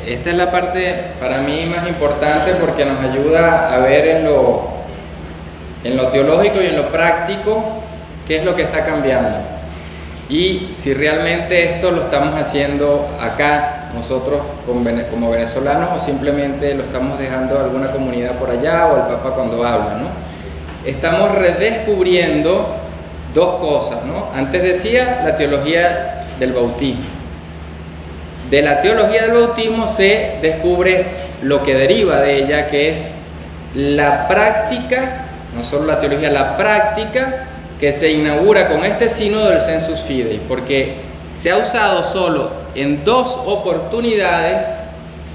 Esta es la parte para mí más importante porque nos ayuda a ver en lo teológico y en lo práctico qué es lo que está cambiando y si realmente esto lo estamos haciendo acá nosotros como venezolanos o simplemente lo estamos dejando a alguna comunidad por allá o al Papa cuando habla, ¿no? Estamos redescubriendo dos cosas, ¿no? Antes decía la teología del bautismo. De la teología del bautismo se descubre lo que deriva de ella, que es la práctica, no solo la teología, la práctica que se inaugura con este sínodo del Sensus Fidei, porque se ha usado solo en dos oportunidades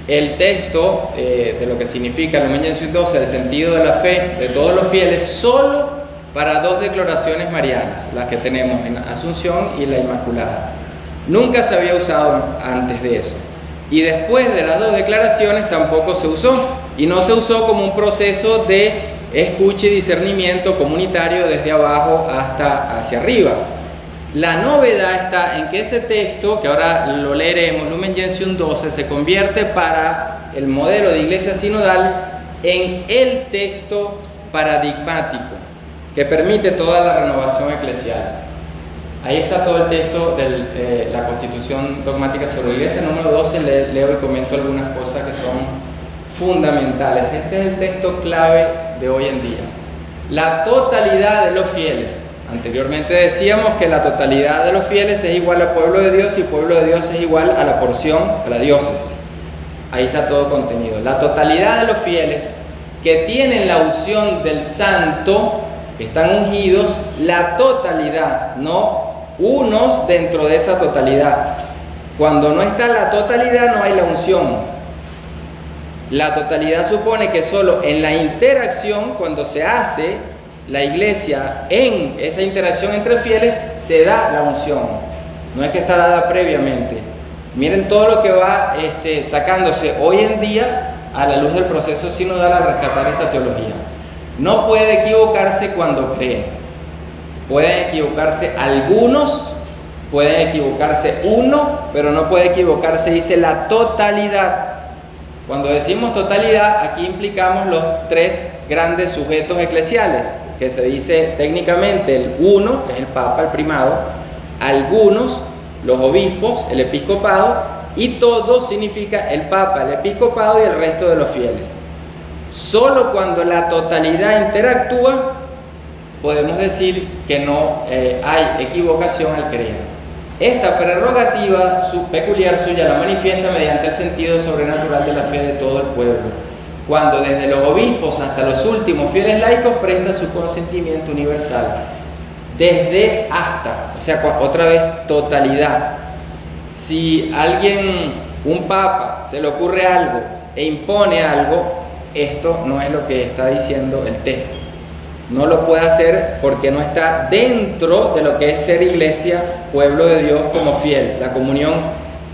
el texto de lo que significa Lumen Gentium 12, el sentido de la fe de todos los fieles, solo para dos declaraciones marianas, las que tenemos en Asunción y la Inmaculada. Nunca se había usado antes de eso. Y después de las dos declaraciones tampoco se usó. Y no se usó como un proceso de escucha y discernimiento comunitario desde abajo hasta hacia arriba. La novedad está en que ese texto, que ahora lo leeremos, Lumen Gentium 12, se convierte para el modelo de iglesia sinodal en el texto paradigmático que permite toda la renovación eclesial. Ahí está todo el texto de la Constitución Dogmática sobre la Iglesia, número 12, leo y comento algunas cosas que son fundamentales. Este es el texto clave de hoy en día. La totalidad de los fieles. Anteriormente decíamos que la totalidad de los fieles es igual al pueblo de Dios y pueblo de Dios es igual a la porción, a la diócesis. Ahí está todo contenido. La totalidad de los fieles que tienen la unción del santo, que están ungidos, la totalidad, no unos dentro de esa totalidad. Cuando no está la totalidad no hay la unción. La totalidad supone que solo en la interacción, cuando se hace la iglesia, en esa interacción entre fieles, se da la unción. No es que está dada previamente. Miren todo lo que va sacándose hoy en día a la luz del proceso sinodal al rescatar esta teología. No puede equivocarse cuando cree. Pueden equivocarse algunos, pueden equivocarse uno, pero no puede equivocarse, dice, la totalidad. Cuando decimos totalidad, aquí implicamos los tres grandes sujetos eclesiales, que se dice técnicamente el uno, que es el Papa, el primado, algunos, los obispos, el episcopado, y todo significa el Papa, el episcopado y el resto de los fieles. Solo cuando la totalidad interactúa, podemos decir que no hay equivocación al creer. Esta prerrogativa peculiar suya la manifiesta mediante el sentido sobrenatural de la fe de todo el pueblo, cuando desde los obispos hasta los últimos fieles laicos presta su consentimiento universal. Desde hasta, o sea, otra vez, totalidad. Si alguien, un papa, se le ocurre algo e impone algo, esto no es lo que está diciendo el texto. No lo puede hacer porque no está dentro de lo que es ser iglesia, pueblo de Dios como fiel. La comunión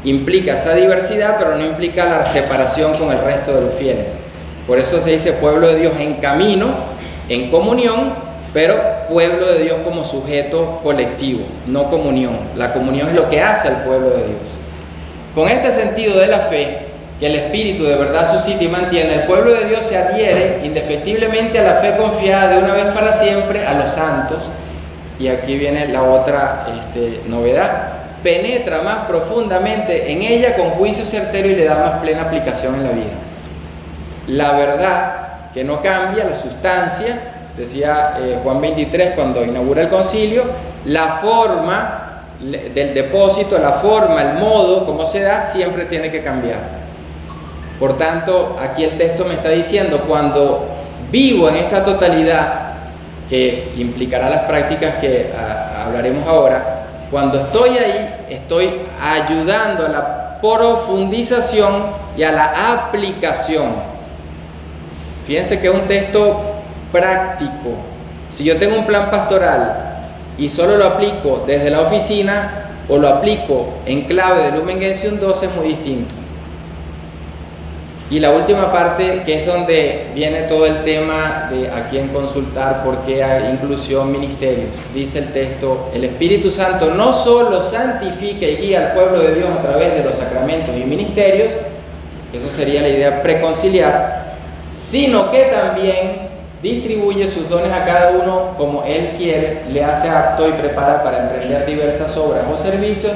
implica esa diversidad, pero no implica la separación con el resto de los fieles. Por eso se dice pueblo de Dios en camino, en comunión, pero pueblo de Dios como sujeto colectivo, no comunión. La comunión es lo que hace al pueblo de Dios. Con este sentido de la fe, que el Espíritu de verdad suscita y mantiene, el pueblo de Dios se adhiere indefectiblemente a la fe confiada de una vez para siempre a los santos. Y aquí viene la otra novedad. Penetra más profundamente en ella con juicio certero y le da más plena aplicación en la vida. La verdad que no cambia, la sustancia, decía Juan 23 cuando inaugura el concilio, la forma del depósito, la forma, el modo, como se da, siempre tiene que cambiar. Por tanto, aquí el texto me está diciendo, cuando vivo en esta totalidad, que implicará las prácticas que hablaremos ahora, cuando estoy ahí, estoy ayudando a la profundización y a la aplicación. Fíjense que es un texto práctico. Si yo tengo un plan pastoral y solo lo aplico desde la oficina o lo aplico en clave de Lumen Gentium 12, es muy distinto. Y la última parte, que es donde viene todo el tema de a quién consultar, por qué hay inclusión, ministerios. Dice el texto: el Espíritu Santo no solo santifica y guía al pueblo de Dios a través de los sacramentos y ministerios, eso sería la idea preconciliar, sino que también distribuye sus dones a cada uno como Él quiere, le hace apto y prepara para emprender diversas obras o servicios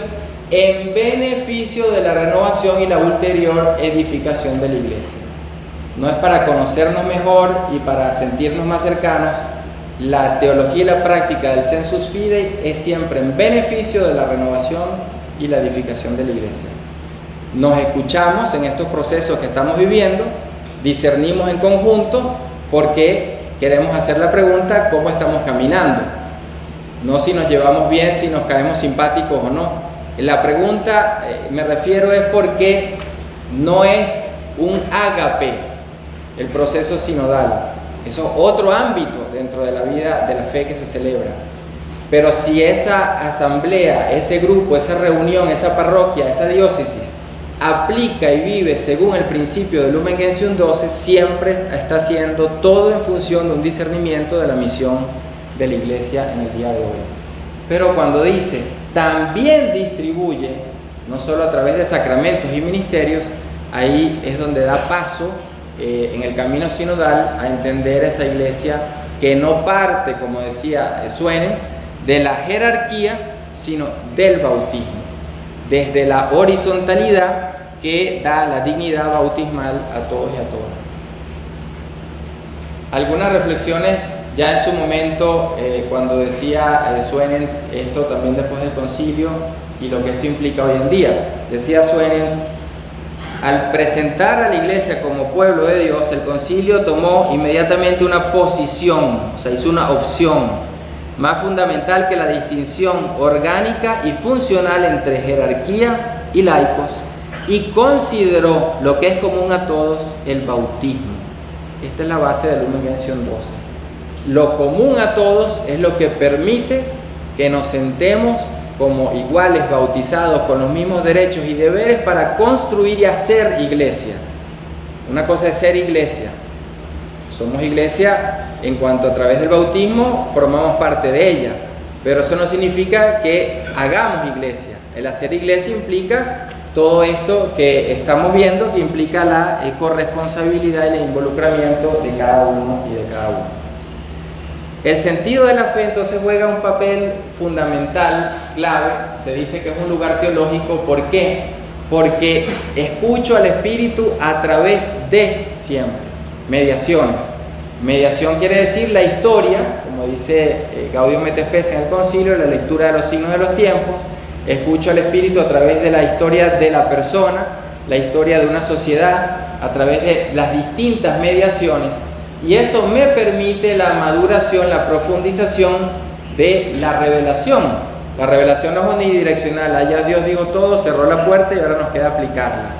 en beneficio de la renovación y la ulterior edificación de la iglesia. No es para conocernos mejor y para sentirnos más cercanos. La teología y la práctica del sensus fidei es siempre en beneficio de la renovación y la edificación de la iglesia. Nos escuchamos en estos procesos que estamos viviendo, discernimos en conjunto porque queremos hacer la pregunta: ¿cómo estamos caminando? No si nos llevamos bien, si nos caemos simpáticos o no. La pregunta, me refiero, es porque no es un ágape el proceso sinodal. Eso es otro ámbito dentro de la vida de la fe que se celebra. Pero si esa asamblea, ese grupo, esa reunión, esa parroquia, esa diócesis aplica y vive según el principio de Lumen Gentium 12, siempre está haciendo todo en función de un discernimiento de la misión de la iglesia en el día de hoy. Pero cuando dice también distribuye, no solo a través de sacramentos y ministerios, ahí es donde da paso en el camino sinodal a entender esa iglesia que no parte, como decía Suenens, de la jerarquía, sino del bautismo, desde la horizontalidad que da la dignidad bautismal a todos y a todas. Algunas reflexiones ya en su momento, cuando decía Suenens esto también después del concilio y lo que esto implica hoy en día. Decía Suenens: al presentar a la iglesia como pueblo de Dios, el concilio tomó inmediatamente una posición, o sea, hizo una opción más fundamental que la distinción orgánica y funcional entre jerarquía y laicos, y consideró lo que es común a todos, el bautismo. Esta es la base del Lumen Gentium 12. Lo común a todos es lo que permite que nos sentemos como iguales, bautizados, con los mismos derechos y deberes para construir y hacer iglesia. Una cosa es ser iglesia. Somos iglesia en cuanto a través del bautismo formamos parte de ella, pero eso no significa que hagamos iglesia. El hacer iglesia implica todo esto que estamos viendo, que implica la corresponsabilidad y el involucramiento de cada uno y de cada uno. El sentido de la fe entonces juega un papel fundamental, clave. Se dice que es un lugar teológico. ¿Por qué? Porque escucho al Espíritu a través de siempre mediaciones. Mediación quiere decir la historia, como dice Gaudium et Spes en el concilio, la lectura de los signos de los tiempos. Escucho al Espíritu a través de la historia de la persona, la historia de una sociedad, a través de las distintas mediaciones. Y eso me permite la maduración, la profundización de la revelación. La revelación no es unidireccional: allá Dios dijo todo, cerró la puerta y ahora nos queda aplicarla.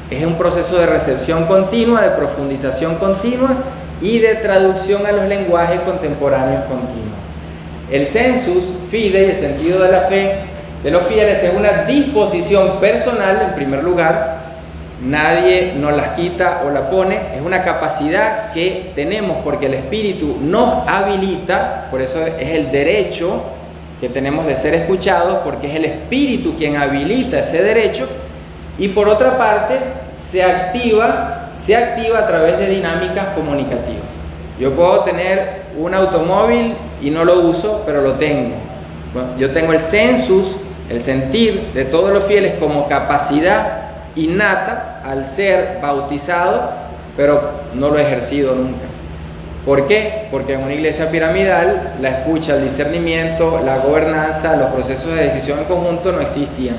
Es un proceso de recepción continua, de profundización continua y de traducción a los lenguajes contemporáneos continua. El sensus fidei, el sentido de la fe de los fieles, es una disposición personal, en primer lugar. Nadie nos las quita o la pone, es una capacidad que tenemos porque el Espíritu nos habilita, por eso es el derecho que tenemos de ser escuchados, porque es el Espíritu quien habilita ese derecho. Y por otra parte, se activa a través de dinámicas comunicativas. Yo puedo tener un automóvil y no lo uso, pero lo tengo. Bueno, yo tengo el sensus, el sentir de todos los fieles como capacidad innata al ser bautizado, pero no lo he ejercido nunca. ¿Por qué? Porque en una iglesia piramidal la escucha, el discernimiento, la gobernanza, los procesos de decisión en conjunto no existían.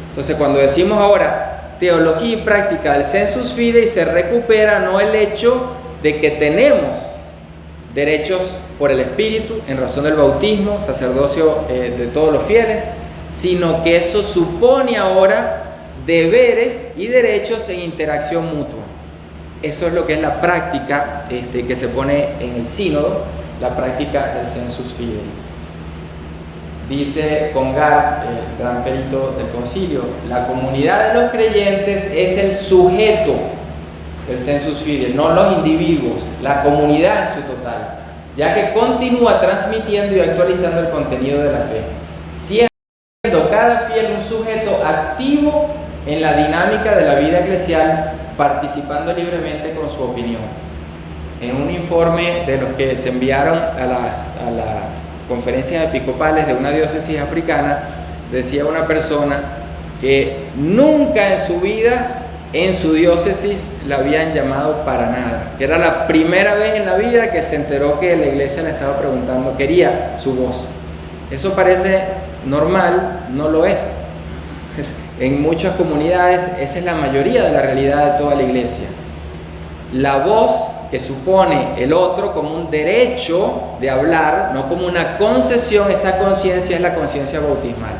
Entonces, cuando decimos ahora teología y práctica del sensus fidei, se recupera no el hecho de que tenemos derechos por el Espíritu en razón del bautismo, sacerdocio de todos los fieles, sino que eso supone ahora deberes y derechos en interacción mutua. Eso es lo que es la práctica que se pone en el sínodo, la práctica del sensus fidei. Dice Congar, el gran perito del concilio: la comunidad de los creyentes es el sujeto del sensus fidei, no los individuos, la comunidad en su total, ya que continúa transmitiendo y actualizando el contenido de la fe, siendo cada fiel un sujeto activo en la dinámica de la vida eclesial, participando libremente con su opinión. En un informe de los que se enviaron a las conferencias episcopales de una diócesis africana, decía una persona que nunca en su vida, en su diócesis, la habían llamado para nada, que era la primera vez en la vida que se enteró que la iglesia le estaba preguntando, quería su voz. Eso parece normal, no lo es. En muchas comunidades esa es la mayoría de la realidad de toda la iglesia. La voz que supone el otro como un derecho de hablar, no como una concesión, esa conciencia es la conciencia bautismal.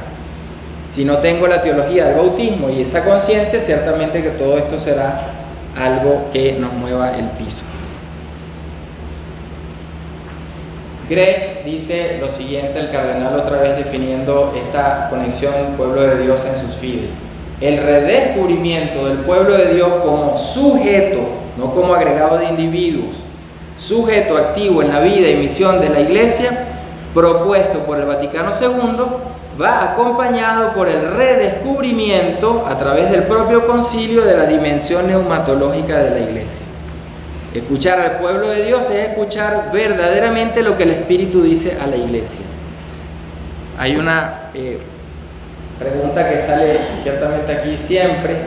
Si no tengo la teología del bautismo y esa conciencia, ciertamente que todo esto será algo que nos mueva el piso. Grech dice lo siguiente, el cardenal otra vez definiendo esta conexión pueblo de Dios en sus fidei. El redescubrimiento del pueblo de Dios como sujeto, no como agregado de individuos, sujeto activo en la vida y misión de la Iglesia, propuesto por el Vaticano II, va acompañado por el redescubrimiento a través del propio concilio de la dimensión neumatológica de la Iglesia. Escuchar al pueblo de Dios es escuchar verdaderamente lo que el Espíritu dice a la Iglesia. Hay una pregunta que sale ciertamente aquí siempre,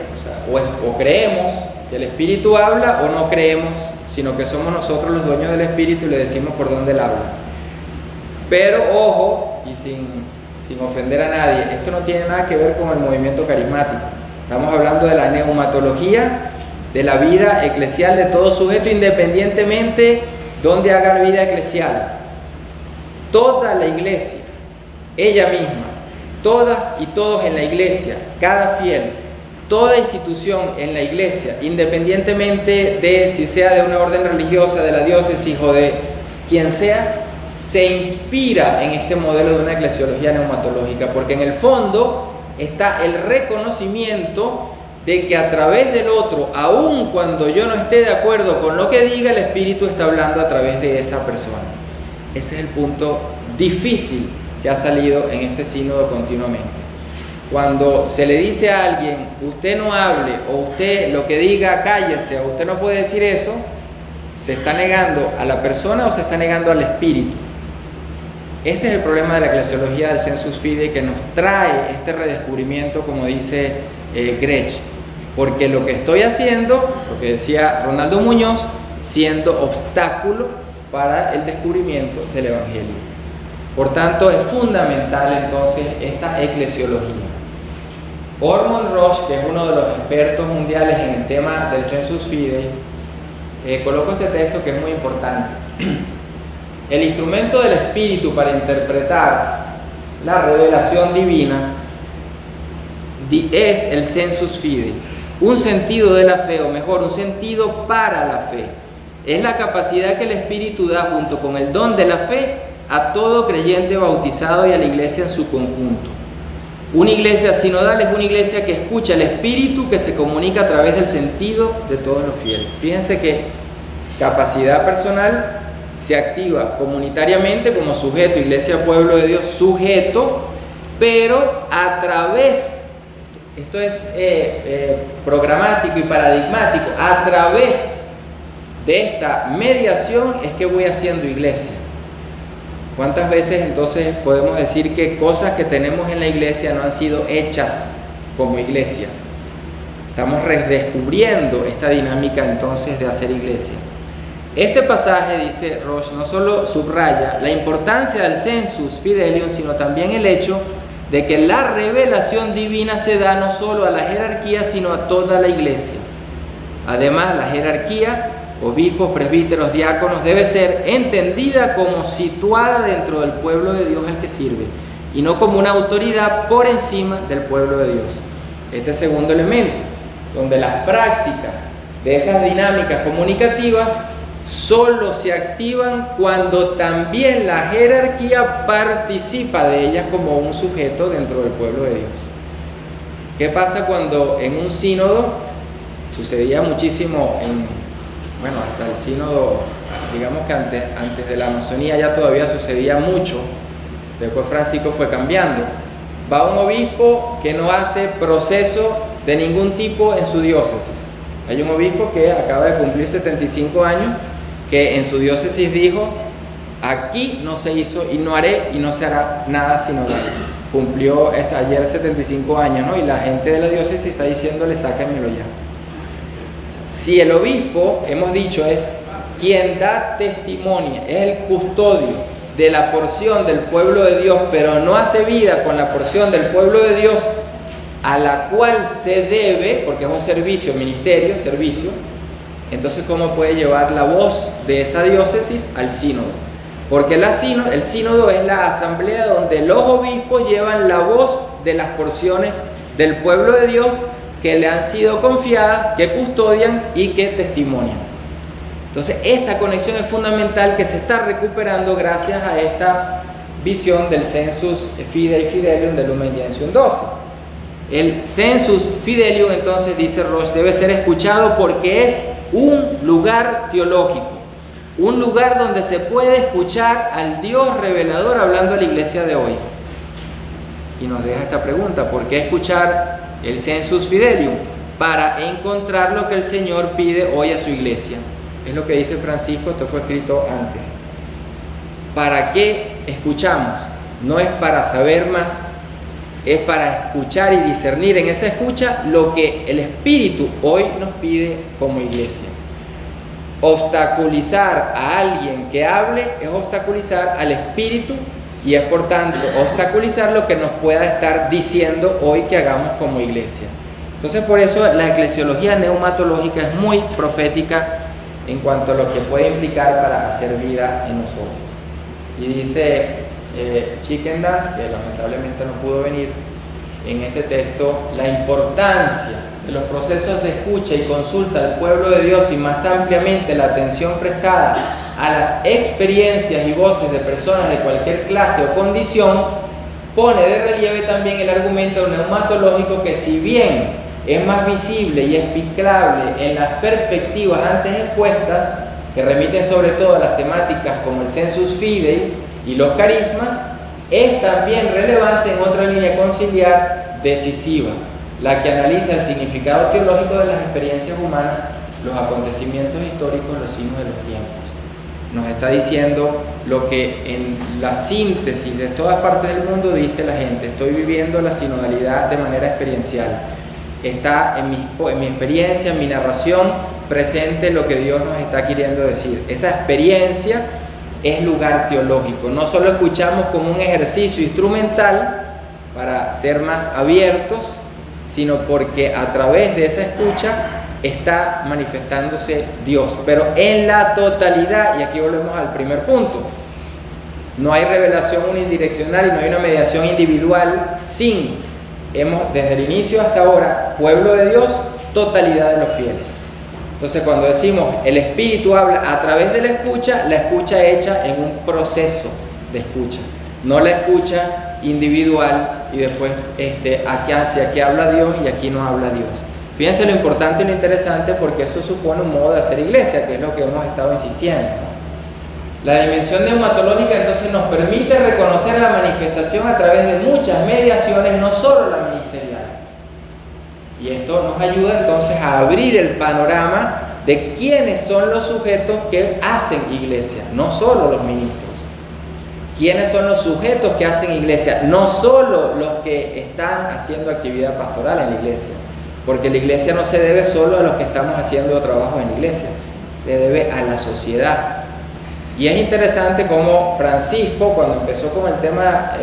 o creemos que el Espíritu habla o no creemos, sino que somos nosotros los dueños del Espíritu y le decimos por dónde él habla. Pero ojo, y sin ofender a nadie, esto no tiene nada que ver con el movimiento carismático. Estamos hablando de la neumatología de la vida eclesial de todo sujeto, independientemente donde haga vida eclesial. Toda la iglesia, ella misma, todas y todos en la iglesia, cada fiel, toda institución en la iglesia, independientemente de si sea de una orden religiosa, de la diócesis o de quien sea, se inspira en este modelo de una eclesiología neumatológica, porque en el fondo está el reconocimiento de que a través del otro, aun cuando yo no esté de acuerdo con lo que diga, el Espíritu está hablando a través de esa persona. Ese es el punto difícil que ha salido en este sínodo continuamente. Cuando se le dice a alguien, usted no hable, o usted lo que diga, cállese, o usted no puede decir eso, ¿se está negando a la persona o se está negando al Espíritu? Este es el problema de la eclesiología del sensus fidei, que nos trae este redescubrimiento, como dice Grech, porque lo que estoy haciendo, lo que decía Ronaldo Muñoz, siendo obstáculo para el descubrimiento del Evangelio. Por tanto, es fundamental entonces esta eclesiología. Ormond Roche, que es uno de los expertos mundiales en el tema del sensus fidei, coloco este texto que es muy importante. El instrumento del Espíritu para interpretar la revelación divina es el sensus fidei, un sentido de la fe, o mejor, un sentido para la fe. Es la capacidad que el Espíritu da junto con el don de la fe a todo creyente bautizado y a la iglesia en su conjunto. Una iglesia sinodal es una iglesia que escucha el Espíritu, que se comunica a través del sentido de todos los fieles. Fíjense que capacidad personal se activa comunitariamente como sujeto, iglesia, pueblo de Dios, sujeto, pero a través, esto es programático y paradigmático, a través de esta mediación es que voy haciendo iglesia. ¿Cuántas veces entonces podemos decir que cosas que tenemos en la iglesia no han sido hechas como iglesia? Estamos redescubriendo esta dinámica entonces de hacer iglesia. Este pasaje, dice Roche, no solo subraya la importancia del sensus fidelium, sino también el hecho de que la revelación divina se da no solo a la jerarquía, sino a toda la iglesia. Además, la jerarquía, obispos, presbíteros, diáconos, debe ser entendida como situada dentro del pueblo de Dios al que sirve, y no como una autoridad por encima del pueblo de Dios. Este segundo elemento, donde las prácticas de esas dinámicas comunicativas solo se activan cuando también la jerarquía participa de ellas como un sujeto dentro del pueblo de Dios. ¿Qué pasa cuando en un sínodo, sucedía muchísimo en bueno, hasta el sínodo, digamos que antes de la Amazonía ya todavía sucedía mucho, después Francisco fue cambiando. Va un obispo que no hace proceso de ningún tipo en su diócesis. Hay un obispo que acaba de cumplir 75 años, que en su diócesis dijo: aquí no se hizo y no haré y no se hará nada sinodal. Cumplió ayer 75 años, ¿no? Y la gente de la diócesis está diciéndole: sáquenmelo ya. Si el obispo, hemos dicho, es quien da testimonio, es el custodio de la porción del pueblo de Dios, pero no hace vida con la porción del pueblo de Dios a la cual se debe, porque es un servicio, ministerio, servicio, entonces ¿cómo puede llevar la voz de esa diócesis al sínodo? Porque el sínodo es la asamblea donde los obispos llevan la voz de las porciones del pueblo de Dios que le han sido confiadas, que custodian y que testimonian. Entonces esta conexión es fundamental, que se está recuperando gracias a esta visión del Sensus Fidei Fidelium del Lumen Gentium 12. El Sensus Fidelium, entonces, dice Roche, debe ser escuchado porque es un lugar teológico, un lugar donde se puede escuchar al Dios revelador hablando a la iglesia de hoy. Y nos deja esta pregunta: ¿por qué escuchar el Sensus Fidelium? Para encontrar lo que el Señor pide hoy a su iglesia. Es lo que dice Francisco, esto fue escrito antes. ¿Para qué escuchamos? No es para saber más, es para escuchar y discernir en esa escucha lo que el Espíritu hoy nos pide como iglesia. Obstaculizar a alguien que hable es obstaculizar al Espíritu y es por tanto obstaculizar lo que nos pueda estar diciendo hoy que hagamos como iglesia. Entonces por eso la eclesiología neumatológica es muy profética en cuanto a lo que puede implicar para hacer vida en nosotros. Y dice Chicken Dance, que lamentablemente no pudo venir en este texto, la importancia de los procesos de escucha y consulta al pueblo de Dios y más ampliamente la atención prestada a las experiencias y voces de personas de cualquier clase o condición, pone de relieve también el argumento neumatológico que, si bien es más visible y explicable en las perspectivas antes expuestas, que remiten sobre todo a las temáticas como el Sensus Fidei y los carismas, es también relevante en otra línea conciliar decisiva, la que analiza el significado teológico de las experiencias humanas, los acontecimientos históricos, los signos de los tiempos. Nos está diciendo lo que en la síntesis de todas partes del mundo dice la gente: estoy viviendo la sinodalidad de manera experiencial. Está en mi experiencia, en mi narración, presente lo que Dios nos está queriendo decir. Esa experiencia es lugar teológico. No solo escuchamos como un ejercicio instrumental para ser más abiertos, sino porque a través de esa escucha está manifestándose Dios, pero en la totalidad. Y aquí volvemos al primer punto: no hay revelación unidireccional y no hay una mediación individual sin, desde el inicio hasta ahora, pueblo de Dios, totalidad de los fieles. Entonces cuando decimos el Espíritu habla a través de la escucha hecha en un proceso de escucha, no la escucha individual y después hacia aquí habla Dios y aquí no habla Dios. Fíjense lo importante y lo interesante, porque eso supone un modo de hacer iglesia, que es lo que hemos estado insistiendo, ¿no? La dimensión neumatológica entonces nos permite reconocer la manifestación a través de muchas mediaciones, no solo la ministerial. Y esto nos ayuda entonces a abrir el panorama de quiénes son los sujetos que hacen iglesia, no solo los ministros. ¿Quiénes son los sujetos que hacen iglesia? No solo los que están haciendo actividad pastoral en la iglesia, porque la iglesia no se debe solo a los que estamos haciendo trabajo en la iglesia, se debe a la sociedad. Y es interesante cómo Francisco, cuando empezó con el tema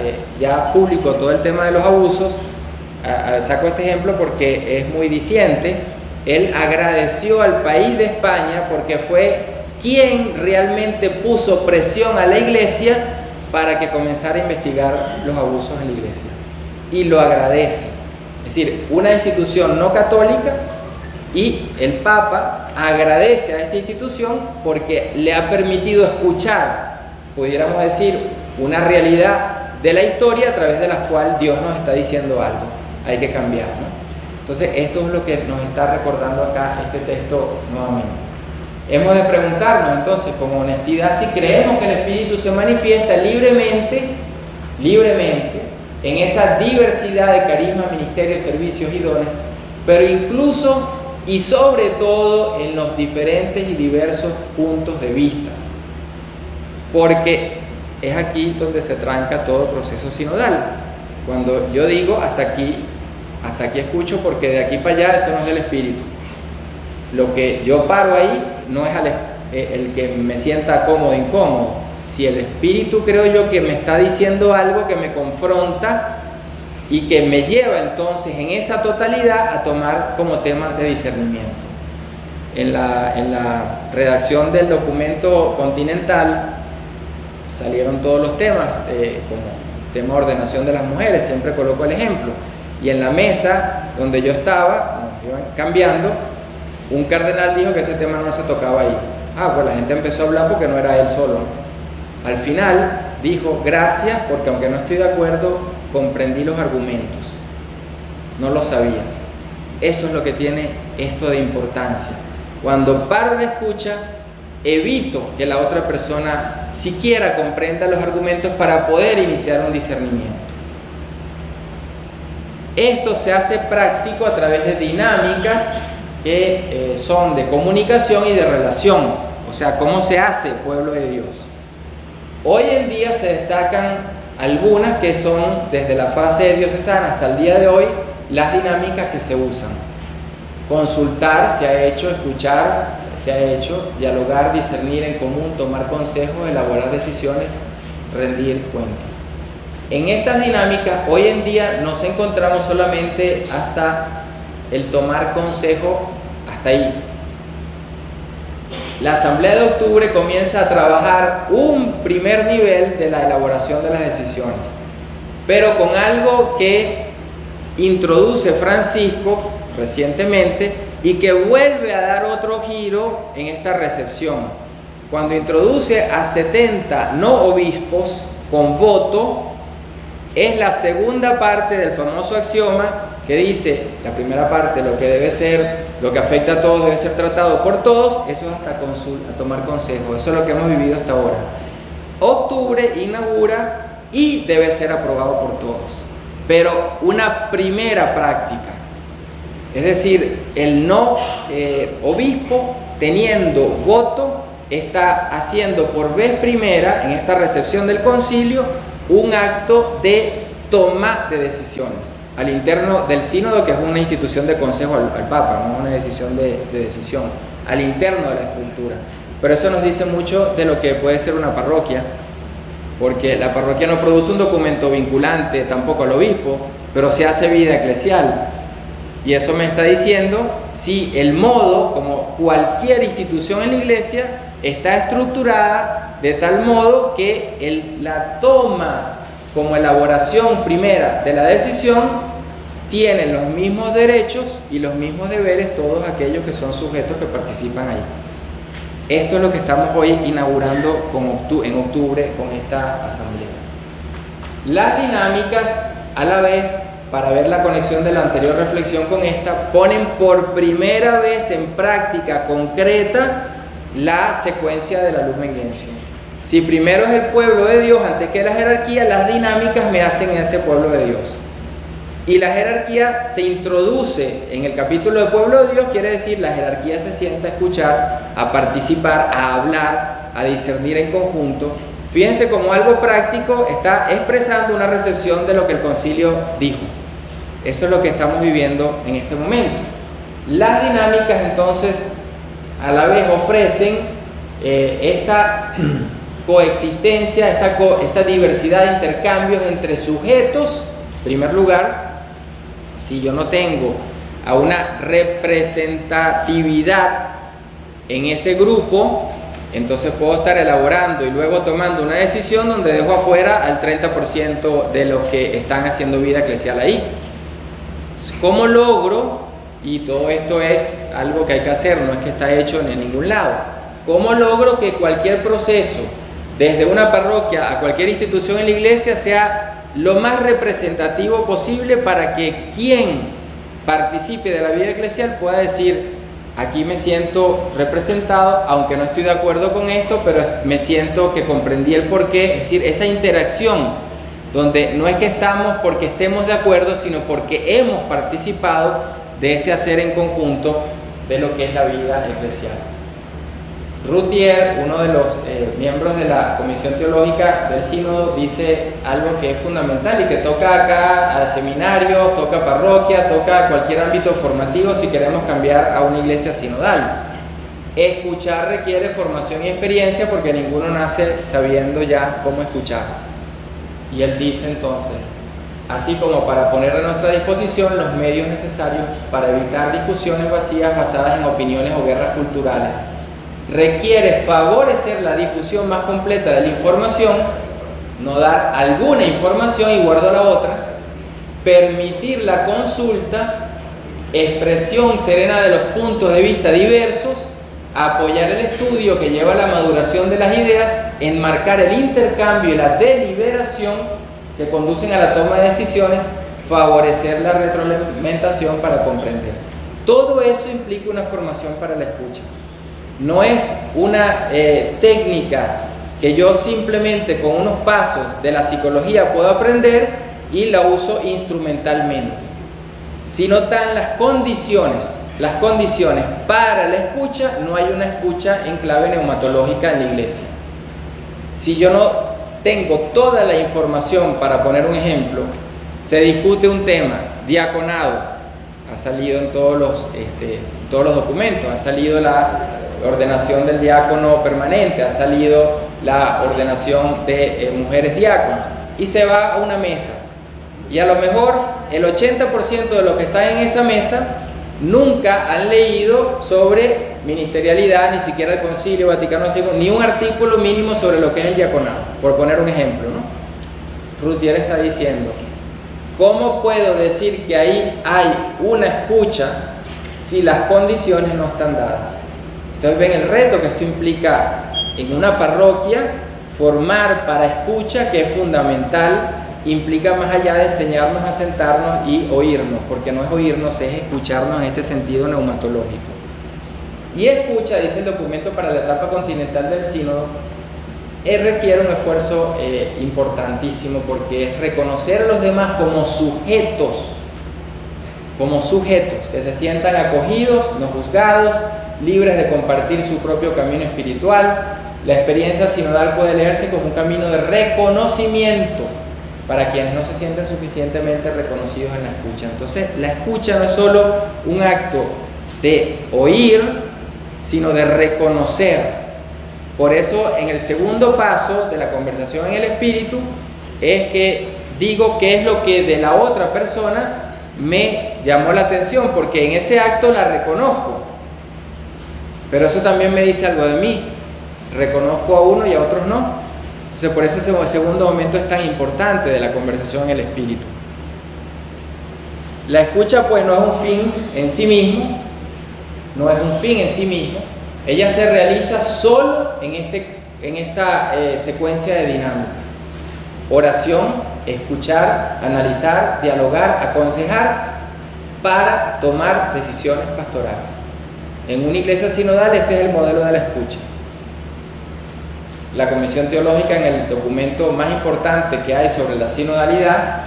ya público, todo el tema de los abusos, saco este ejemplo porque es muy diciente. Él agradeció al país de España porque fue quien realmente puso presión a la iglesia para que comenzara a investigar los abusos en la iglesia. Y lo agradece. Es decir, una institución no católica, y el Papa agradece a esta institución porque le ha permitido escuchar, pudiéramos decir, una realidad de la historia a través de la cual Dios nos está diciendo algo. Hay que cambiar, ¿no? Entonces esto es lo que nos está recordando acá este texto nuevamente. hemos de preguntarnos entonces con honestidad si creemos que el Espíritu se manifiesta libremente en esa diversidad de carismas, ministerios, servicios y dones, pero incluso y sobre todo en los diferentes y diversos puntos de vista, porque es aquí donde se tranca todo proceso sinodal. Cuando yo digo hasta aquí escucho, porque de aquí para allá eso no es del Espíritu. Lo que yo paro ahí no es el que me sienta cómodo o incómodo. Si el Espíritu, creo yo, que me está diciendo algo que me confronta y que me lleva entonces en esa totalidad a tomar como tema de discernimiento. En la redacción del documento continental salieron todos los temas, como tema de ordenación de las mujeres, siempre coloco el ejemplo, y en la mesa donde yo estaba, nos iban cambiando, un cardenal dijo que ese tema no se tocaba ahí. Pues la gente empezó a hablar porque no era él solo, ¿no? Al final dijo, gracias, porque aunque no estoy de acuerdo, comprendí los argumentos, no lo sabía. Eso es lo que tiene esto de importancia. Cuando paro la escucha, evito que la otra persona siquiera comprenda los argumentos para poder iniciar un discernimiento. Esto se hace práctico a través de dinámicas que son de comunicación y de relación, o sea, cómo se hace pueblo de Dios. Hoy en día se destacan algunas que son, desde la fase diocesana hasta el día de hoy, las dinámicas que se usan. Consultar se ha hecho, escuchar se ha hecho, dialogar, discernir en común, tomar consejos, elaborar decisiones, rendir cuentas. En estas dinámicas, hoy en día nos encontramos solamente hasta el tomar consejo, hasta ahí. La Asamblea de Octubre comienza a trabajar un primer nivel de la elaboración de las decisiones, pero con algo que introduce Francisco recientemente y que vuelve a dar otro giro en esta recepción, cuando introduce a 70 no obispos con voto. Es la segunda parte del famoso axioma que dice, la primera parte, lo que debe ser, lo que afecta a todos debe ser tratado por todos, eso es hasta tomar consejo, eso es lo que hemos vivido hasta ahora. Octubre inaugura y debe ser aprobado por todos, pero una primera práctica, es decir, el no obispo teniendo voto está haciendo por vez primera en esta recepción del concilio un acto de toma de decisiones al interno del sínodo, que es una institución de consejo al Papa, no una decisión de decisión, al interno de la estructura. Pero eso nos dice mucho de lo que puede ser una parroquia, porque la parroquia no produce un documento vinculante tampoco al obispo, pero se hace vida eclesial. Y eso me está diciendo si el modo, como cualquier institución en la iglesia, está estructurada de tal modo que la toma como elaboración primera de la decisión tienen los mismos derechos y los mismos deberes todos aquellos que son sujetos que participan ahí. Esto es lo que estamos hoy inaugurando en octubre con esta asamblea. Las dinámicas, a la vez, para ver la conexión de la anterior reflexión con esta, ponen por primera vez en práctica concreta la secuencia de la Lumen Gentium. Si primero es el pueblo de Dios antes que la jerarquía, las dinámicas me hacen ese pueblo de Dios. Y la jerarquía se introduce en el capítulo de pueblo de Dios, quiere decir la jerarquía se sienta a escuchar, a participar, a hablar, a discernir en conjunto. Fíjense como algo práctico está expresando una recepción de lo que el concilio dijo. Eso es lo que estamos viviendo en este momento. Las dinámicas entonces a la vez ofrecen esta coexistencia, esta diversidad de intercambios entre sujetos. En primer lugar, si yo no tengo a una representatividad en ese grupo, entonces puedo estar elaborando y luego tomando una decisión donde dejo afuera al 30% de los que están haciendo vida eclesial ahí. ¿Cómo logro? Y todo esto es algo que hay que hacer, no es que está hecho en ningún lado. ¿Cómo logro que cualquier proceso, desde una parroquia a cualquier institución en la iglesia, sea lo más representativo posible para que quien participe de la vida eclesial pueda decir, aquí me siento representado, aunque no estoy de acuerdo con esto, pero me siento que comprendí el porqué, es decir, esa interacción donde no es que estamos porque estemos de acuerdo, sino porque hemos participado de ese hacer en conjunto de lo que es la vida eclesial. Routhier, uno de los miembros de la Comisión Teológica del Sínodo, dice algo que es fundamental y que toca acá al seminario, toca parroquia, toca cualquier ámbito formativo si queremos cambiar a una iglesia sinodal. Escuchar requiere formación y experiencia porque ninguno nace sabiendo ya cómo escuchar. Y él dice entonces, así como para poner a nuestra disposición los medios necesarios para evitar discusiones vacías basadas en opiniones o guerras culturales, requiere favorecer la difusión más completa de la información, no dar alguna información y guardo la otra, permitir la consulta, expresión serena de los puntos de vista diversos, apoyar el estudio que lleva a la maduración de las ideas, enmarcar el intercambio y la deliberación que conducen a la toma de decisiones, favorecer la retroalimentación para comprender. Todo eso implica una formación para la escucha. No es una técnica que yo simplemente con unos pasos de la psicología puedo aprender y la uso instrumentalmente, sino dan las condiciones para la escucha. No hay una escucha en clave neumatológica en la iglesia. Si yo no tengo toda la información, para poner un ejemplo, se discute un tema, diaconado, ha salido en todos los documentos, ha salido la ordenación del diácono permanente, ha salido la ordenación de mujeres diáconos, y se va a una mesa, y a lo mejor el 80% de los que están en esa mesa nunca han leído sobre ministerialidad, ni siquiera el Concilio Vaticano II, ni un artículo mínimo sobre lo que es el diaconado, por poner un ejemplo, ¿no? Routhier está diciendo, ¿cómo puedo decir que ahí hay una escucha si las condiciones no están dadas? Entonces ven el reto que esto implica en una parroquia, formar para escucha, que es fundamental, implica más allá de enseñarnos a sentarnos y oírnos, porque no es oírnos, es escucharnos en este sentido neumatológico. Y escucha, dice el documento para la etapa continental del sínodo, requiere un esfuerzo importantísimo, porque es reconocer a los demás como sujetos, que se sientan acogidos, no juzgados, libres de compartir su propio camino espiritual. La experiencia sinodal puede leerse como un camino de reconocimiento para quienes no se sienten suficientemente reconocidos en la escucha. Entonces, la escucha no es solo un acto de oír, sino de reconocer. Por eso, en el segundo paso de la conversación en el espíritu, es que digo qué es lo que de la otra persona me llamó la atención, porque en ese acto la reconozco. Pero eso también me dice algo de mí. Reconozco a uno y a otros no. Entonces, por eso ese segundo momento es tan importante de la conversación en el espíritu. La escucha, pues, no es un fin en sí mismo, ella se realiza solo en esta secuencia de dinámicas: oración, escuchar, analizar, dialogar, aconsejar, para tomar decisiones pastorales. En una iglesia sinodal este es el modelo de la escucha. La Comisión Teológica, en el documento más importante que hay sobre la sinodalidad,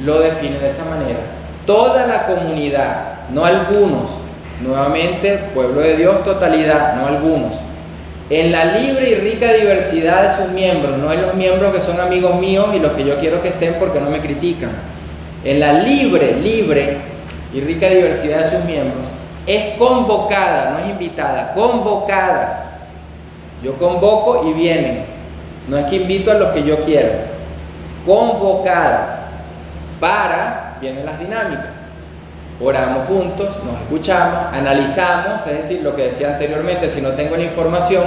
lo define de esa manera: toda la comunidad, no algunos, nuevamente, pueblo de Dios, totalidad, no algunos, en la libre y rica diversidad de sus miembros, no en los miembros que son amigos míos y los que yo quiero que estén porque no me critican, en la libre y rica diversidad de sus miembros, es convocada, no es invitada, convocada. Yo convoco y vienen, no es que invito a los que yo quiero, convocada, vienen las dinámicas. Oramos juntos, nos escuchamos, analizamos, es decir, lo que decía anteriormente, si no tengo la información,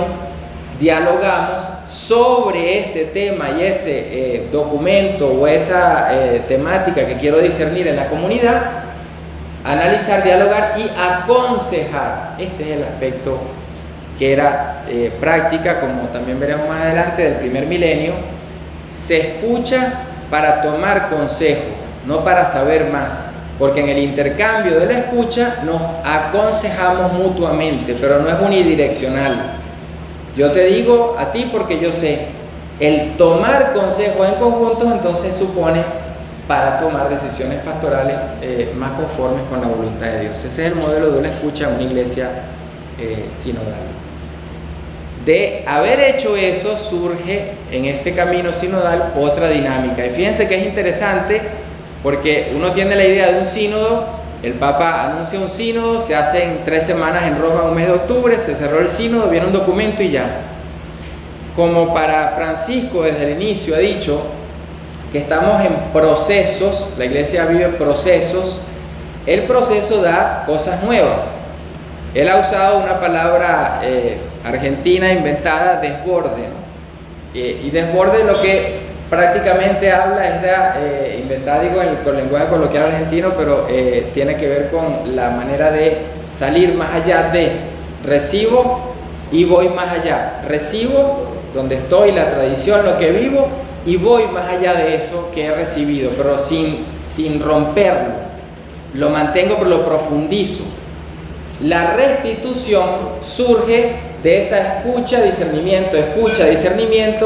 dialogamos sobre ese tema y ese documento o esa temática que quiero discernir en la comunidad, analizar, dialogar y aconsejar. Este es el aspecto que era práctica, como también veremos más adelante, del primer milenio. Se escucha para tomar consejo, no para saber más. porque en el intercambio de la escucha nos aconsejamos mutuamente, pero no es unidireccional. Yo te digo a ti porque yo sé. El tomar consejos en conjuntos entonces supone para tomar decisiones pastorales más conformes con la voluntad de Dios. Ese es el modelo de una escucha en una iglesia sinodal. De haber hecho eso surge en este camino sinodal otra dinámica. Y fíjense que es interesante porque uno tiene la idea de un sínodo, el Papa anuncia un sínodo, se hace en 3 semanas en Roma, un mes de octubre, se cerró el sínodo, viene un documento y ya. Como para Francisco desde el inicio ha dicho que estamos en procesos, la iglesia vive procesos, el proceso da cosas nuevas. Él ha usado una palabra argentina inventada, desborde, ¿no? Y desborde lo que prácticamente habla es de, inventada digo con el lenguaje coloquial argentino, pero tiene que ver con la manera de salir más allá de recibo y voy más allá. Recibo donde estoy, la tradición, lo que vivo, y voy más allá de eso que he recibido, pero sin romperlo. Lo mantengo, pero lo profundizo. La restitución surge de esa escucha, discernimiento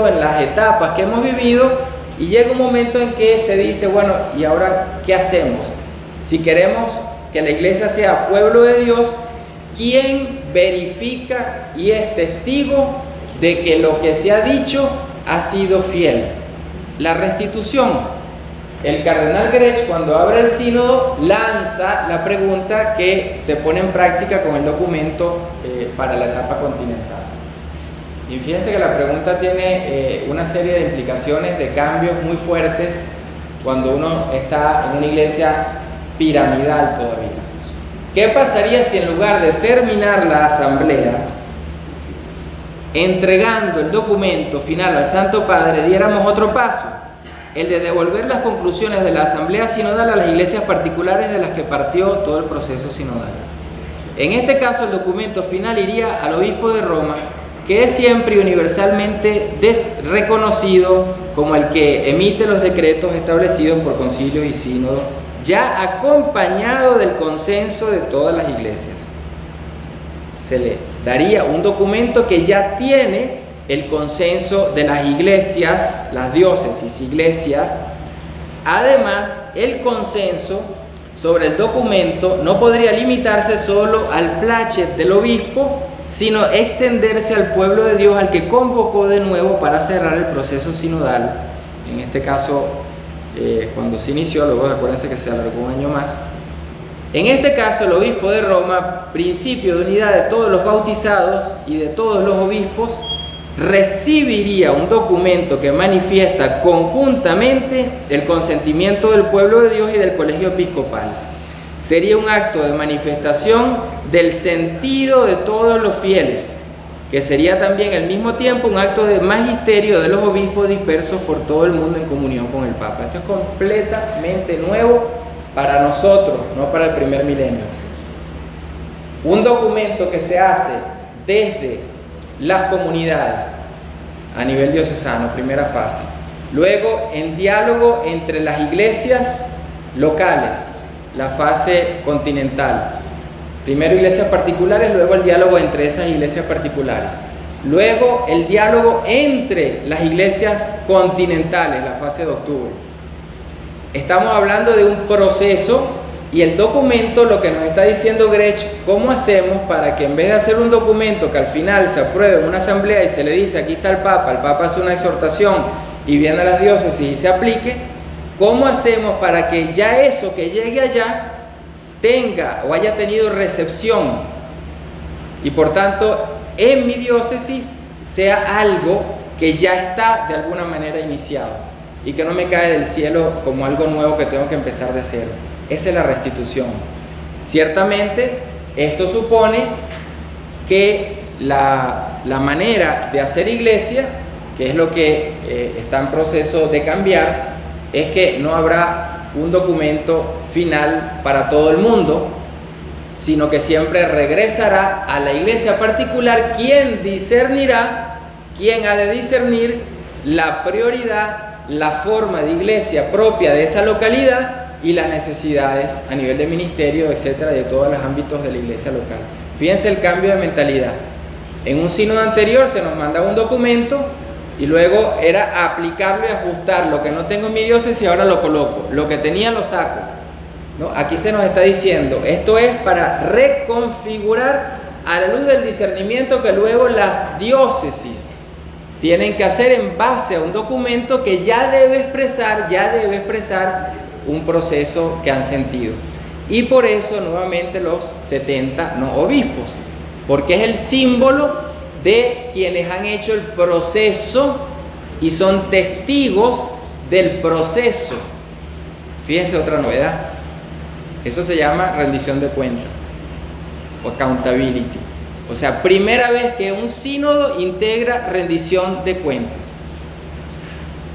en las etapas que hemos vivido, y llega un momento en que se dice, bueno, ¿y ahora qué hacemos? Si queremos que la iglesia sea pueblo de Dios, ¿quién verifica y es testigo de que lo que se ha dicho ha sido fiel? La restitución. El cardenal Grech, cuando abre el sínodo, lanza la pregunta que se pone en práctica con el documento para la etapa continental. Y fíjense que la pregunta tiene una serie de implicaciones, de cambios muy fuertes cuando uno está en una iglesia piramidal todavía. ¿Qué pasaría si en lugar de terminar la asamblea entregando el documento final al Santo Padre diéramos otro paso? El de devolver las conclusiones de la asamblea sinodal a las iglesias particulares de las que partió todo el proceso sinodal. En este caso, el documento final iría al obispo de Roma, que es siempre y universalmente reconocido como el que emite los decretos establecidos por concilio y sínodo, ya acompañado del consenso de todas las iglesias. Se le daría un documento que ya tiene el consenso de las iglesias, las diócesis, iglesias. Además, el consenso sobre el documento no podría limitarse solo al placet del obispo, sino extenderse al pueblo de Dios al que convocó de nuevo para cerrar el proceso sinodal. En este caso, cuando se inició, luego acuérdense que se alargó un año más. En este caso, el obispo de Roma, principio de unidad de todos los bautizados y de todos los obispos, recibiría un documento que manifiesta conjuntamente el consentimiento del pueblo de Dios y del colegio episcopal. Sería un acto de manifestación del sentido de todos los fieles, que sería también al mismo tiempo un acto de magisterio de los obispos dispersos por todo el mundo en comunión con el Papa. Esto es completamente nuevo para nosotros, no para el primer milenio. Un documento que se hace desde las comunidades a nivel diocesano, primera fase. Luego, en diálogo entre las iglesias locales, la fase continental. Primero iglesias particulares, luego el diálogo entre esas iglesias particulares. Luego el diálogo entre las iglesias continentales, la fase de octubre. Estamos hablando de un proceso. Y el documento, lo que nos está diciendo Grech, ¿cómo hacemos para que en vez de hacer un documento que al final se apruebe en una asamblea y se le dice aquí está el Papa hace una exhortación y viene a las diócesis y se aplique, cómo hacemos para que ya eso que llegue allá tenga o haya tenido recepción y por tanto en mi diócesis sea algo que ya está de alguna manera iniciado y que no me cae del cielo como algo nuevo que tengo que empezar de cero? Esa es la restitución. Ciertamente, esto supone que la manera de hacer iglesia, que es lo que está en proceso de cambiar, es que no habrá un documento final para todo el mundo, sino que siempre regresará a la iglesia particular quien discernirá, quien ha de discernir la prioridad, la forma de iglesia propia de esa localidad y las necesidades a nivel de ministerio, etcétera, de todos los ámbitos de la iglesia local. Fíjense el cambio de mentalidad. En un sínodo anterior se nos mandaba un documento y luego era aplicarlo y ajustar lo que no tengo en mi diócesis y ahora lo coloco, lo que tenía lo saco, ¿no? Aquí se nos está diciendo, esto es para reconfigurar a la luz del discernimiento que luego las diócesis tienen que hacer en base a un documento que ya debe expresar un proceso que han sentido. Y por eso nuevamente los 70 no obispos, porque es el símbolo de quienes han hecho el proceso y son testigos del proceso. Fíjense otra novedad, eso se llama rendición de cuentas o accountability. O sea, primera vez que un sínodo integra rendición de cuentas.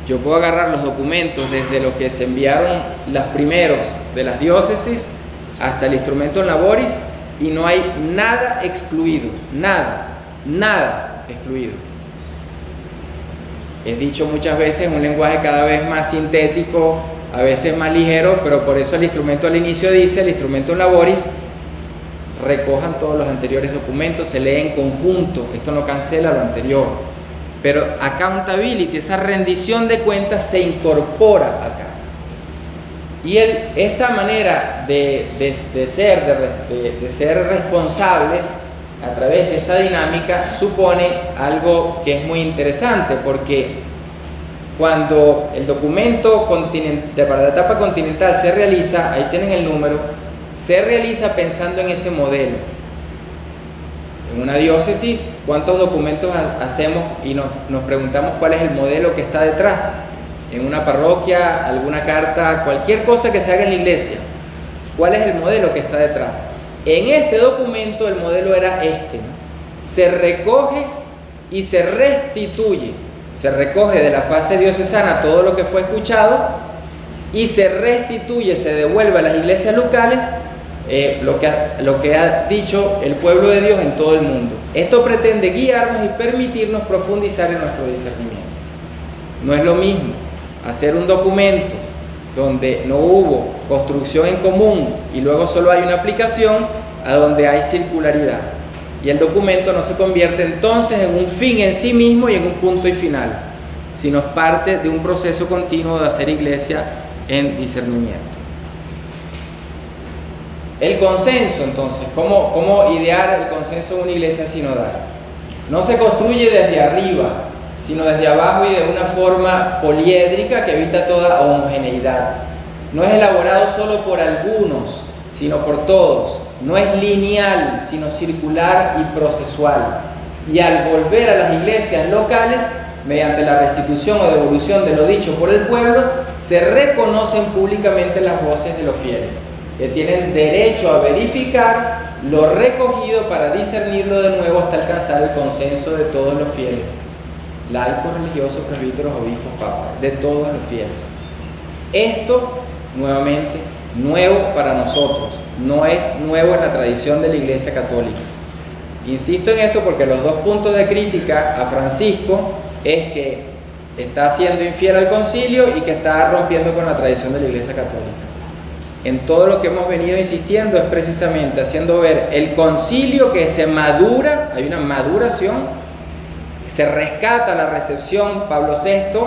Yo puedo agarrar los documentos desde los que se enviaron los primeros de las diócesis hasta el instrumento laboris y no hay nada excluido, nada excluido. He dicho muchas veces un lenguaje cada vez más sintético, a veces más ligero, pero por eso el instrumento al inicio dice, el instrumento laboris, recojan todos los anteriores documentos, se lee en conjunto, esto no cancela lo anterior, pero accountability, esa rendición de cuentas se incorpora acá. Y esta manera de ser responsables a través de esta dinámica supone algo que es muy interesante, porque cuando el documento para la etapa continental se realiza, ahí tienen el número, se realiza pensando en ese modelo. En una diócesis, ¿cuántos documentos hacemos y nos preguntamos cuál es el modelo que está detrás? En una parroquia, alguna carta, cualquier cosa que se haga en la iglesia, ¿cuál es el modelo que está detrás? En este documento el modelo era este, ¿no? Se recoge y se restituye, se recoge de la fase diocesana todo lo que fue escuchado y se restituye, se devuelve a las iglesias locales lo que ha dicho el pueblo de Dios en todo el mundo. Esto pretende guiarnos y permitirnos profundizar en nuestro discernimiento. No es lo mismo hacer un documento donde no hubo construcción en común y luego solo hay una aplicación, a donde hay circularidad. Y el documento no se convierte entonces en un fin en sí mismo y en un punto y final, sino es parte de un proceso continuo de hacer iglesia en discernimiento. El consenso, entonces, ¿cómo idear el consenso de una iglesia sinodal? No se construye desde arriba, sino desde abajo y de una forma poliédrica que evita toda homogeneidad. No es elaborado solo por algunos, sino por todos. No es lineal, sino circular y procesual. Y al volver a las iglesias locales, mediante la restitución o devolución de lo dicho por el pueblo, se reconocen públicamente las voces de los fieles, que tienen derecho a verificar lo recogido para discernirlo de nuevo hasta alcanzar el consenso de todos los fieles, laicos, religiosos, presbíteros, obispos, papas, de todos los fieles. Esto, nuevamente, nuevo para nosotros, no es nuevo en la tradición de la Iglesia Católica. Insisto en esto porque los dos puntos de crítica a Francisco es que está siendo infiel al concilio y que está rompiendo con la tradición de la Iglesia Católica. En todo lo que hemos venido insistiendo es precisamente haciendo ver el concilio que se madura, hay una maduración, se rescata la recepción Pablo VI,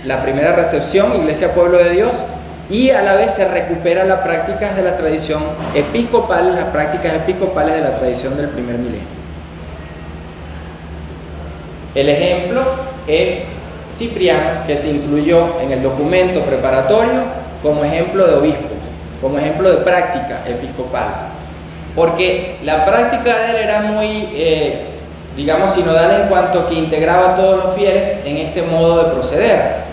la primera recepción, Iglesia Pueblo de Dios, y a la vez se recupera las prácticas de la tradición episcopal, las prácticas episcopales de la tradición del primer milenio. El ejemplo es Cipriano, que se incluyó en el documento preparatorio como ejemplo de obispo, como ejemplo de práctica episcopal, porque la práctica de él era muy, digamos, sinodal en cuanto que integraba a todos los fieles en este modo de proceder.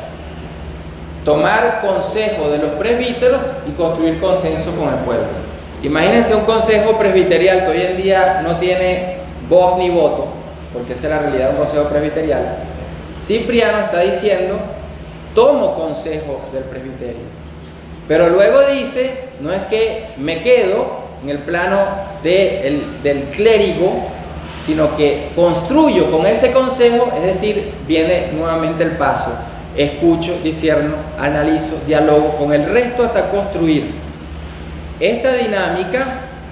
Tomar consejo de los presbíteros y construir consenso con el pueblo. Imagínense un consejo presbiterial que hoy en día no tiene voz ni voto, porque esa es la realidad de un consejo presbiterial. Cipriano está diciendo, tomo consejo del presbiterio, pero luego dice, no es que me quedo en el plano del clérigo, sino que construyo con ese consejo, es decir, viene nuevamente el paso. escucho, discierno, analizo, dialogo con el resto hasta construir. Esta dinámica,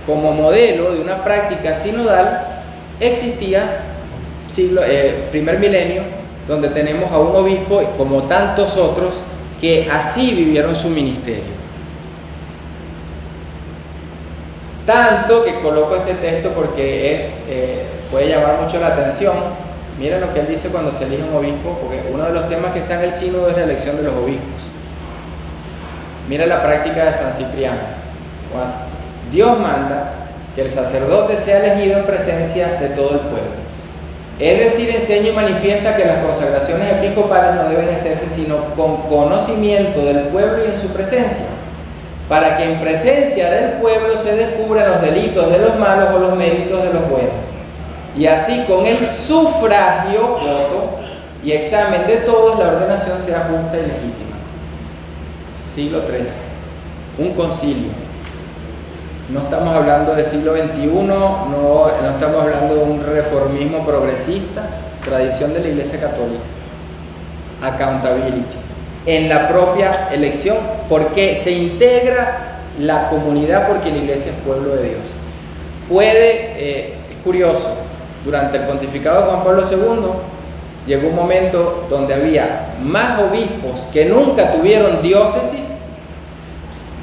como modelo de una práctica sinodal, existía primer milenio, donde tenemos a un obispo, como tantos otros, que así vivieron su ministerio. Tanto que coloco este texto porque puede llamar mucho la atención. Miren lo que él dice cuando se elige un obispo, porque uno de los temas que está en el sínodo es la elección de los obispos. Mira la práctica de San Cipriano. Dios manda que el sacerdote sea elegido en presencia de todo el pueblo. Es decir, enseña y manifiesta que las consagraciones episcopales no deben hacerse sino con conocimiento del pueblo y en su presencia, para que en presencia del pueblo se descubran los delitos de los malos o los méritos de los buenos. Y así con el sufragio, voto y examen de todos, la ordenación sea justa y legítima. Siglo III, un concilio. No estamos hablando del siglo XXI, no estamos hablando de un reformismo progresista, tradición de la Iglesia Católica. Accountability. En la propia elección, porque se integra la comunidad, porque la Iglesia es pueblo de Dios. Es curioso, durante el pontificado de Juan Pablo II, llegó un momento donde había más obispos que nunca tuvieron diócesis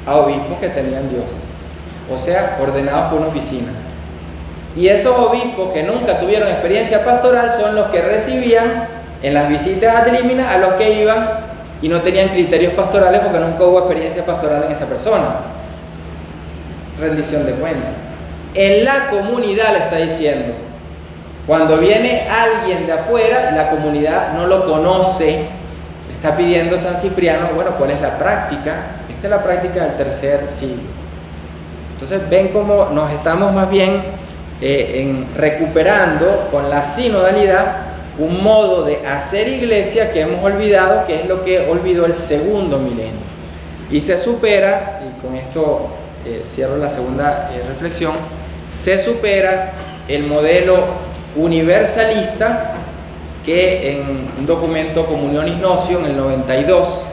a obispos que tenían diócesis. O sea, ordenados por una oficina. Y esos obispos que nunca tuvieron experiencia pastoral son los que recibían en las visitas ad limina a los que iban y no tenían criterios pastorales porque nunca hubo experiencia pastoral en esa persona. Rendición de cuentas. En la comunidad le está diciendo, cuando viene alguien de afuera, la comunidad no lo conoce, le está pidiendo San Cipriano, bueno, ¿cuál es la práctica? Esta es la práctica del tercer siglo. Entonces ven cómo nos estamos más bien recuperando con la sinodalidad un modo de hacer iglesia que hemos olvidado, que es lo que olvidó el segundo milenio. Y se supera, y con esto cierro la segunda reflexión, se supera el modelo universalista que en un documento Comunionis Notio en el 92,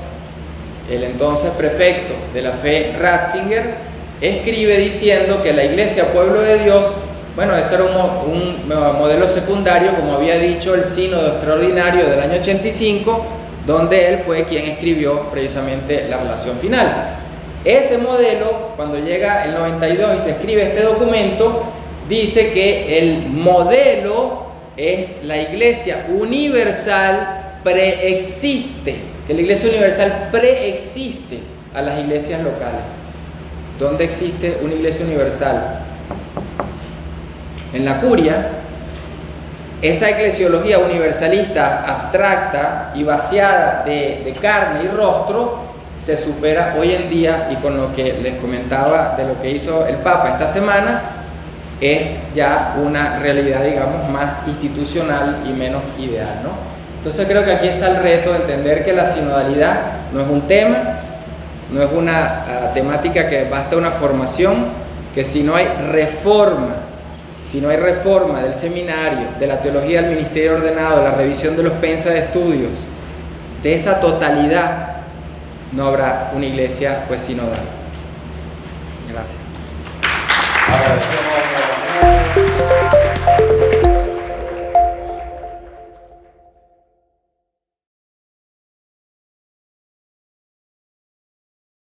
el entonces prefecto de la fe Ratzinger escribe diciendo que la iglesia pueblo de Dios, bueno, eso era un modelo secundario, como había dicho el sínodo extraordinario del año 85, donde él fue quien escribió precisamente la relación final. Ese modelo, cuando llega el 92 y se escribe este documento, dice que el modelo es la iglesia universal preexiste, que la iglesia universal preexiste a las iglesias locales. ¿Dónde existe una iglesia universal? En la curia. Esa eclesiología universalista, abstracta y vaciada de carne y rostro, se supera hoy en día, y con lo que les comentaba de lo que hizo el Papa esta semana, es ya una realidad, digamos, más institucional y menos ideal, ¿no? Entonces creo que aquí está el reto de entender que la sinodalidad no es un tema, no es una temática que basta una formación, que si no hay reforma del seminario, de la teología del ministerio ordenado, de la revisión de los pensas de estudios, de esa totalidad, no habrá una iglesia pues sinodal. Gracias.